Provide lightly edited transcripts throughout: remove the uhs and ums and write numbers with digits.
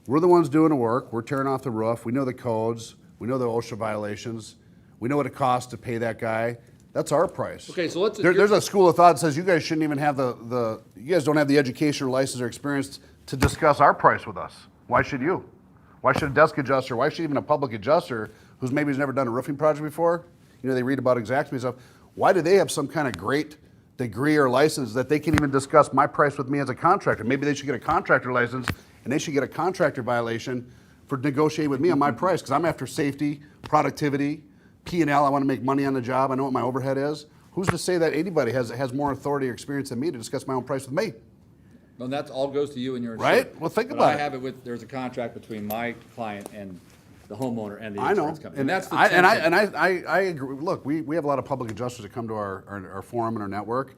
We're the ones doing the work. We're tearing off the roof. We know the codes. We know the OSHA violations. We know what it costs to pay that guy. That's our price. Okay, so let's. There's a school of thought that says you guys shouldn't even have you guys don't have the education or license or experience to discuss our price with us. Why should you? Why should a desk adjuster? Why should even a public adjuster who's never done a roofing project before? They read about exactly stuff. Why do they have some kind of great degree or license that they can even discuss my price with me as a contractor? Maybe they should get a contractor license and they should get a contractor violation for negotiating with me on my price, because I'm after safety, productivity, P&L. I want to make money on the job. I know what my overhead is. Who's to say that anybody has more authority or experience than me to discuss my own price with me? Well, that all goes to you and your right. insurance. Well, think but about I it. have it with. There's a contract between my client and the homeowner and the I know, insurance company, and that's the I agree. Look, we have a lot of public adjusters that come to our forum and our network.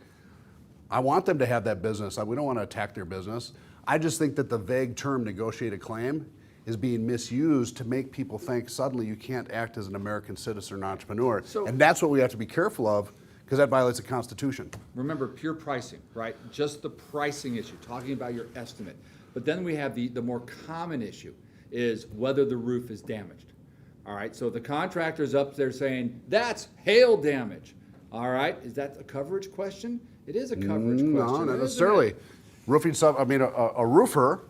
I want them to have that business. We don't want to attack their business. I just think that the vague term negotiated claim is being misused to make people think suddenly you can't act as an American citizen or an entrepreneur. And that's what we have to be careful of, because that violates the Constitution. Remember, pure pricing, right? Just the pricing issue, talking about your estimate. But then we have the more common issue is whether the roof is damaged. All right, so the contractor's up there saying, that's hail damage. All right, is that a coverage question? It is a coverage question. No, not necessarily. Roofing stuff, a roofer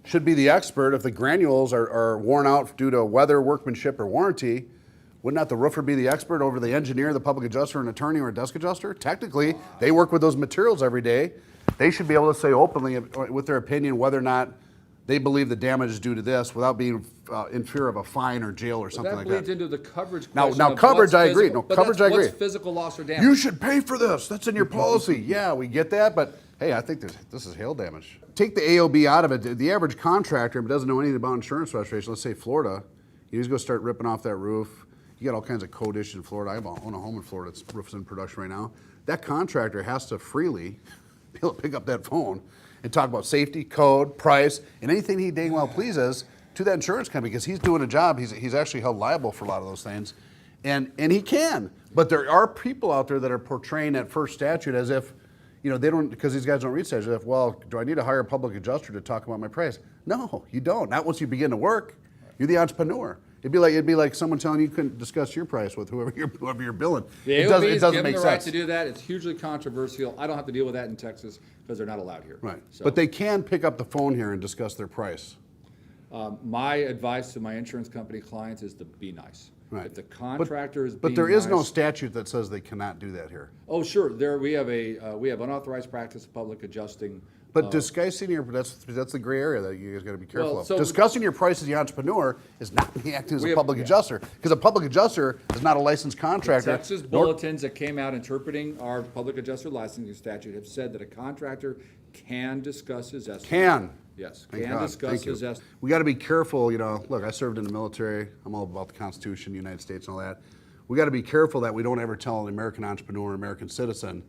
should be the expert. If the granules are worn out due to weather, workmanship, or warranty, wouldn't not the roofer be the expert over the engineer, the public adjuster, an attorney, or a desk adjuster? Technically, they work with those materials every day. They should be able to say openly with their opinion whether or not they believe the damage is due to this without being in fear of a fine or jail or something like that. That bleeds into the coverage question. Now coverage, I agree. No, coverage, I agree. What's physical loss or damage? You should pay for this. That's in your policy. Yeah, we get that, but hey, I think this is hail damage. Take the AOB out of it. The average contractor doesn't know anything about insurance restoration. Let's say Florida, he's going to start ripping off that roof. You got all kinds of code issues in Florida. I own a home in Florida. Its roof's in production right now. That contractor has to freely be able to pick up that phone and talk about safety, code, price, and anything he dang well pleases to that insurance company, because he's doing a job. He's actually held liable for a lot of those things, and he can. But there are people out there that are portraying that first statute as if, they don't, because these guys don't read statutes. If, well, do I need to hire a public adjuster to talk about my price? No, you don't. Not once you begin to work. You're the entrepreneur. It'd be like someone telling you couldn't discuss your price with whoever you're billing. The it AOB is doesn't given make the sense. right to do that. It's hugely controversial. I don't have to deal with that in Texas because they're not allowed here. Right. So, But they can pick up the phone here and discuss their price. my advice to my insurance company clients is to be nice. Right. If the contractor is But being there is no nice- statute that says they cannot do that here. Oh, sure. We have unauthorized practice of public adjusting. But discussing that's the gray area that you guys got to be careful Well, of. so- Discussing your price as the entrepreneur is not me acting as We a have- public yeah. adjuster, because a public adjuster is not a licensed contractor. Texas bulletins that came out interpreting our public adjuster licensing statute have said that a contractor can discuss his estimate. Can. Yes, Thank can God. discuss Thank you. his estimate. We got to be careful, look, I served in the military. I'm all about the Constitution, the United States and all that. We got to be careful that we don't ever tell an American entrepreneur, American citizen,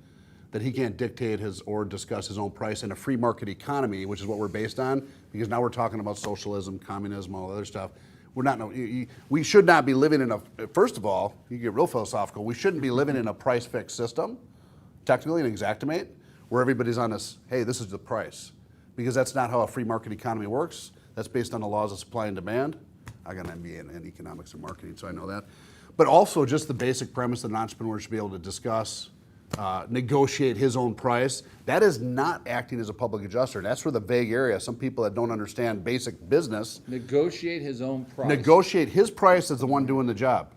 that he can't dictate or discuss his own price in a free market economy, which is what we're based on, because now we're talking about socialism, communism, all the other stuff. We should not be living in first of all, you get real philosophical, we shouldn't be living in a price fixed system, technically an exactimate, where everybody's on this, hey, this is the price. Because that's not how a free market economy works. That's based on the laws of supply and demand. I got an MBA in economics and marketing, so I know that. But also just the basic premise that an entrepreneur should be able to discuss, negotiate his own price. That is not acting as a public adjuster. That's where the vague area, some people that don't understand basic business. Negotiate his own price. Negotiate his price as the one doing the job.